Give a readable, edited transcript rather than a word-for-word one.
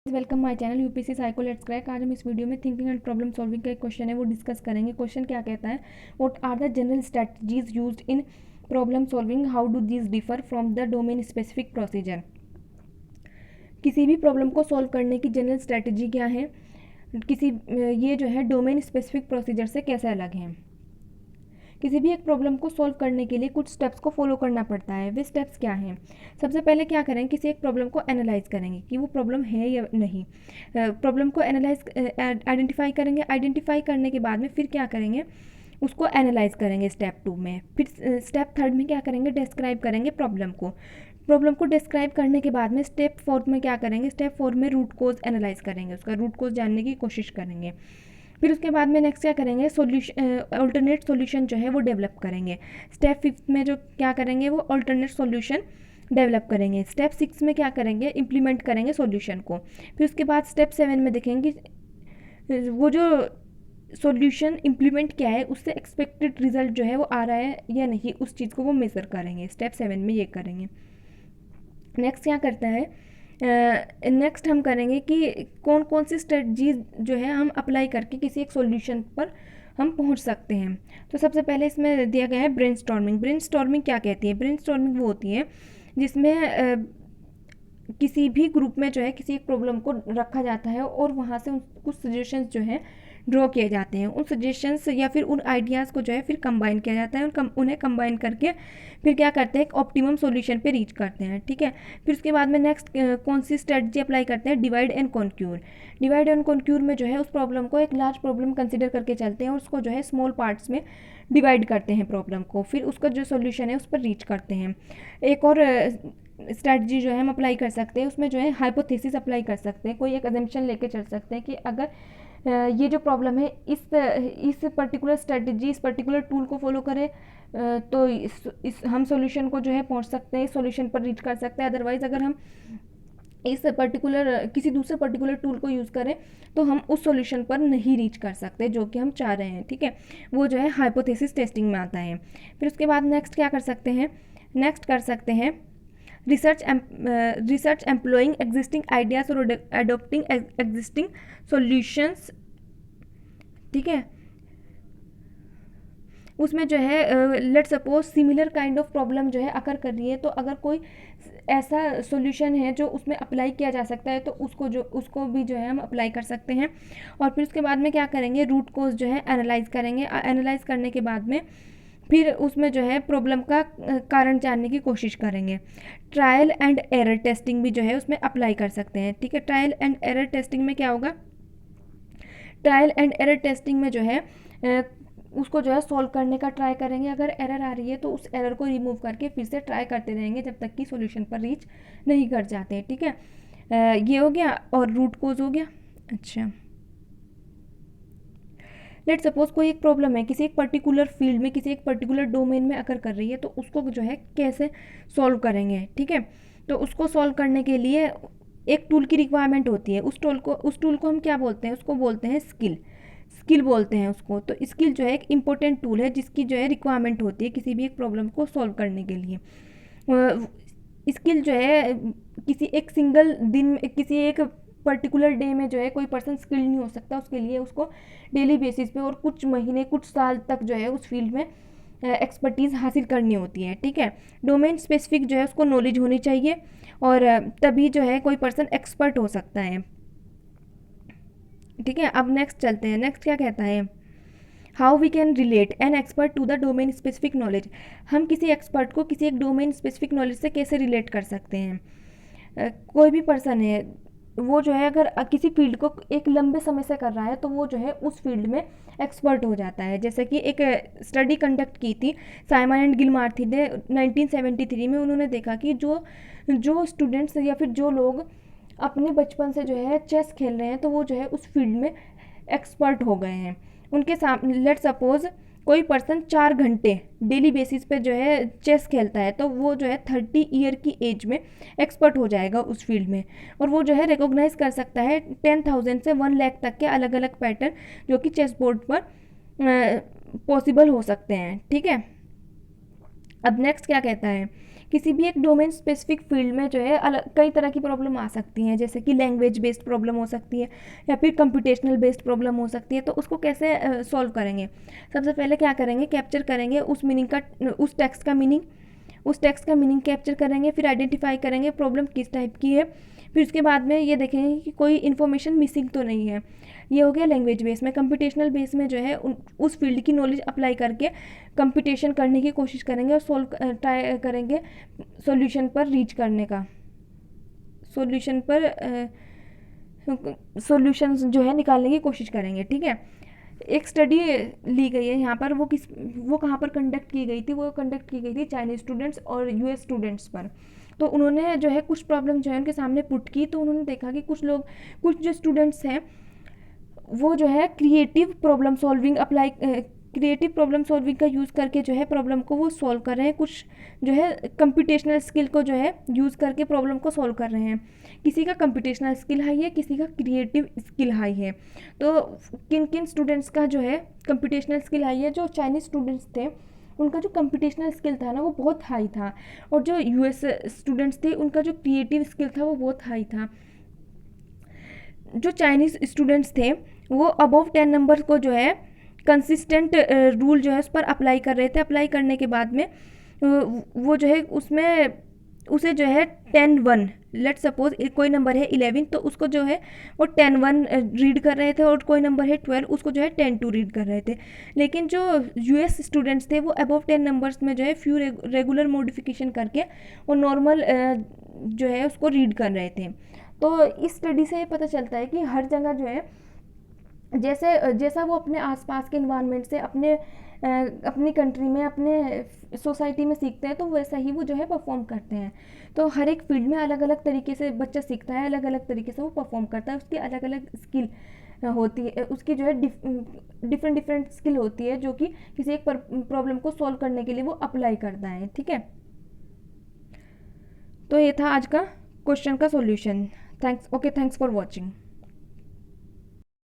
Welcome my channel UPSC psycho let's crack. आज हम इस वीडियो में थिंकिंग एंड प्रॉब्लम सॉल्विंग का एक क्वेश्चन है वो डिस्कस करेंगे। क्वेश्चन क्या कहता है, what are the general strategies used in problem solving, how do these differ from the domain specific procedure. किसी भी प्रॉब्लम को सॉल्व करने की जनरल स्ट्रेटजी क्या है, ये जो है डोमेन स्पेसिफिक प्रोसीजर से कैसे अलग है। किसी भी एक प्रॉब्लम को सॉल्व करने के लिए कुछ स्टेप्स को फॉलो करना पड़ता है। वे स्टेप्स क्या हैं? सबसे पहले क्या करेंगे, किसी एक प्रॉब्लम को एनालाइज करेंगे कि वो प्रॉब्लम है या नहीं। प्रॉब्लम को एनालाइज आइडेंटिफाई करेंगे। आइडेंटिफाई करने के बाद में फिर क्या करेंगे, उसको एनालाइज करेंगे स्टेप 2 में। फिर स्टेप 3 में क्या करेंगे, डिस्क्राइब करेंगे प्रॉब्लम को डिस्क्राइब करने के बाद में स्टेप 4 में क्या करेंगे, स्टेप 4 में रूट कोज एनालाइज करेंगे, उसका रूट कोज जानने की कोशिश करेंगे। फिर उसके बाद में नेक्स्ट क्या करेंगे, अल्टरनेट सॉल्यूशन जो है वो डेवलप करेंगे। स्टेप 5 में जो क्या करेंगे, वो अल्टरनेट सॉल्यूशन डेवलप करेंगे। स्टेप 6 में क्या करेंगे, इम्प्लीमेंट करेंगे सॉल्यूशन को। फिर उसके बाद स्टेप 7 में देखेंगे वो जो सॉल्यूशन इम्प्लीमेंट किया है उससे एक्सपेक्टेड रिजल्ट जो है वो आ रहा है या नहीं, उस चीज़ को वो मेजर करेंगे। स्टेप 7 में ये करेंगे। नेक्स्ट क्या करता है, नेक्स्ट हम करेंगे कि कौन कौन सी स्ट्रेटजीज जो है हम अप्लाई करके किसी एक सॉल्यूशन पर हम पहुंच सकते हैं। तो सबसे पहले इसमें दिया गया है ब्रेनस्टॉर्मिंग। ब्रेनस्टॉर्मिंग क्या कहती है, ब्रेनस्टॉर्मिंग वो होती है जिसमें किसी भी ग्रुप में जो है किसी एक प्रॉब्लम को रखा जाता है और वहाँ से कुछ सजेशंस जो हैं ड्रॉ किए जाते हैं। उन सजेशंस या फिर उन आइडियाज़ को जो है फिर कंबाइन किया जाता है। उन्हें कंबाइन करके फिर क्या करते हैं, एक ऑप्टिमम सॉल्यूशन पे रीच करते हैं। ठीक है, फिर उसके बाद में नेक्स्ट कौन सी स्ट्रेटजी अप्लाई करते हैं, divide and conquer. Divide and conquer में जो है उस प्रॉब्लम को एक लार्ज प्रॉब्लम कंसिडर करके चलते हैं और उसको जो है स्मॉल पार्ट्स में डिवाइड करते हैं प्रॉब्लम को, फिर उसका जो सोल्यूशन है उस पर रीच करते हैं। एक और स्ट्रेटजी जो है हम अप्लाई कर सकते हैं, उसमें जो है हाइपोथेसिस अप्लाई कर सकते हैं। कोई एक अजम्पशन लेके चल सकते हैं कि अगर ये जो प्रॉब्लम है इस पर्टिकुलर स्ट्रेटजी, इस पर्टिकुलर टूल को फॉलो करें तो हम सॉल्यूशन को जो है पहुंच सकते हैं, इस सॉल्यूशन पर रीच कर सकते हैं। अदरवाइज अगर हम इस पर्टिकुलर किसी दूसरे पर्टिकुलर टूल को यूज़ करें तो हम उस सॉल्यूशन पर नहीं रीच कर सकते जो कि हम चाह रहे हैं। ठीक है, वो जो है हाइपोथेसिस टेस्टिंग में आता है। फिर उसके बाद नेक्स्ट क्या कर सकते हैं, नेक्स्ट कर सकते हैं रिसर्च एम्प्लॉइंग एग्जिस्टिंग आइडियाज और अडोप्टिंग एग्जिस्टिंग सॉल्यूशंस। ठीक है, उसमें जो है let suppose similar kind of problem जो है अकर कर रही है, तो अगर कोई ऐसा सॉल्यूशन है जो उसमें अप्लाई किया जा सकता है तो उसको भी जो है हम अप्लाई कर सकते हैं। और फिर उसके बाद में क्या करेंगे, रूट कोज जो है एनालाइज करेंगे। एनालाइज करने के बाद में फिर उसमें जो है प्रॉब्लम का कारण जानने की कोशिश करेंगे। ट्रायल एंड एरर टेस्टिंग भी जो है उसमें अप्लाई कर सकते हैं। ठीक है, ट्रायल एंड एरर टेस्टिंग में क्या होगा, ट्रायल एंड एरर टेस्टिंग में जो है उसको जो है सॉल्व करने का ट्राई करेंगे। अगर एरर आ रही है तो उस एरर को रिमूव करके फिर से ट्राई करते रहेंगे जब तक कि सॉल्यूशन पर रीच नहीं कर जाते। ठीक है, ये हो गया और रूट कोज हो गया। अच्छा, लेट सपोज कोई एक प्रॉब्लम है किसी एक पर्टिकुलर फील्ड में, किसी एक पर्टिकुलर डोमेन में अगर कर रही है तो उसको जो है कैसे सॉल्व करेंगे। ठीक है, तो उसको सॉल्व करने के लिए एक टूल की रिक्वायरमेंट होती है। उस टूल को हम क्या बोलते हैं, उसको बोलते हैं स्किल बोलते हैं उसको। तो स्किल जो है एक इम्पोर्टेंट टूल है जिसकी जो है रिक्वायरमेंट होती है किसी भी एक प्रॉब्लम को सॉल्व करने के लिए। स्किल जो है किसी एक सिंगल दिन, किसी एक पर्टिकुलर डे में जो है कोई पर्सन स्किल नहीं हो सकता, उसके लिए उसको डेली बेसिस पे और कुछ महीने कुछ साल तक जो है उस फील्ड में एक्सपर्टीज़ हासिल करनी होती है। ठीक है, डोमेन स्पेसिफिक जो है उसको नॉलेज होनी चाहिए और तभी जो है कोई पर्सन एक्सपर्ट हो सकता है। ठीक है, अब नेक्स्ट चलते हैं। नेक्स्ट क्या कहता है, how we can relate an expert to the domain specific knowledge. हम किसी एक्सपर्ट को किसी एक डोमेन स्पेसिफिक नॉलेज से कैसे रिलेट कर सकते हैं। कोई भी पर्सन है वो जो है अगर किसी फील्ड को एक लंबे समय से कर रहा है तो वो जो है उस फील्ड में एक्सपर्ट हो जाता है। जैसे कि एक स्टडी कंडक्ट की थी साइमन एंड गिलमार्टी ने 1973 में। उन्होंने देखा कि जो स्टूडेंट्स या फिर जो लोग अपने बचपन से जो है चेस खेल रहे हैं तो वो जो है उस फील्ड में एक्सपर्ट हो गए हैं। उनके सामने लेट सपोज कोई पर्सन 4 घंटे डेली बेसिस पे जो है चेस खेलता है तो वो जो है 30 ईयर की एज में एक्सपर्ट हो जाएगा उस फील्ड में। और वो जो है रिकॉग्नाइज कर सकता है 10,000 से 1 लाख तक के अलग अलग पैटर्न जो कि चेस बोर्ड पर पॉसिबल हो सकते हैं। ठीक है, अब नेक्स्ट क्या कहता है किसी भी एक डोमेन स्पेसिफिक फील्ड में जो है अलग कई तरह की प्रॉब्लम आ सकती हैं, जैसे कि लैंग्वेज बेस्ड प्रॉब्लम हो सकती है या फिर कंप्यूटेशनल बेस्ड प्रॉब्लम हो सकती है। तो उसको कैसे सॉल्व करेंगे? सबसे पहले क्या करेंगे, कैप्चर करेंगे उस मीनिंग का, उस टेक्स्ट का मीनिंग कैप्चर करेंगे, फिर आइडेंटिफाई करेंगे प्रॉब्लम किस टाइप की है, फिर उसके बाद में ये देखेंगे कि कोई इन्फॉर्मेशन मिसिंग तो नहीं है। ये हो गया लैंग्वेज बेस में। कंप्यूटेशनल बेस में जो है उस फील्ड की नॉलेज अप्लाई करके कंप्यूटेशन करने की कोशिश करेंगे और सोल्व ट्राई करेंगे सॉल्यूशन पर रीच करने का, सॉल्यूशन पर सॉल्यूशन जो है निकालने की कोशिश करेंगे। ठीक है, एक स्टडी ली गई है यहाँ पर, वो कहाँ पर कंडक्ट की गई थी? वो कंडक्ट की गई थी चाइनीज स्टूडेंट्स और यूएस स्टूडेंट्स पर। तो उन्होंने जो है कुछ प्रॉब्लम जो है उनके सामने पुट की, तो उन्होंने देखा कि कुछ जो स्टूडेंट्स हैं वो जो है क्रिएटिव प्रॉब्लम सॉल्विंग का यूज़ करके जो है प्रॉब्लम को वो सॉल्व कर रहे हैं, कुछ जो है कंप्यूटेशनल स्किल को जो है यूज़ करके प्रॉब्लम को सॉल्व कर रहे हैं। किसी का कंप्यूटेशनल स्किल हाई है, किसी का क्रिएटिव स्किल हाई है। तो किन किन स्टूडेंट्स का जो है कंप्यूटेशनल स्किल हाई है? जो चाइनीज़ स्टूडेंट्स थे उनका जो कंप्यूटेशनल स्किल था ना वो बहुत हाई था, और जो यूएस स्टूडेंट्स थे उनका जो क्रिएटिव स्किल था वो बहुत हाई था। जो चाइनीज़ स्टूडेंट्स थे वो अबव 10 नंबर को जो है कंसिस्टेंट रूल जो है उस पर अप्लाई कर रहे थे। अप्लाई करने के बाद में वो जो है उसमें उसे जो है 10-1, लेट सपोज कोई नंबर है 11 तो उसको जो है वो 10-1 रीड कर रहे थे, और कोई नंबर है 12 उसको जो है 10-2 रीड कर रहे थे। लेकिन जो यूएस स्टूडेंट्स थे वो अबव 10 नंबर्स में जो है फ्यू रेगुलर मॉडिफिकेशन करके वो नॉर्मल जो है उसको रीड कर रहे थे। तो इस स्टडी से ये पता चलता है कि हर जगह जो है जैसा वो अपने आसपास के इन्वायरमेंट से अपनी कंट्री में, अपने सोसाइटी में सीखते हैं, तो वैसा ही वो जो है परफॉर्म करते हैं। तो हर एक फील्ड में अलग अलग तरीके से बच्चा सीखता है, अलग अलग तरीके से वो परफॉर्म करता है, उसकी अलग अलग स्किल होती है, उसकी जो है डिफरेंट स्किल होती है जो कि किसी एक प्रॉब्लम को सॉल्व करने के लिए वो अप्लाई करता है। ठीक है, तो ये था आज का क्वेश्चन का सॉल्यूशन। Thanks for watching.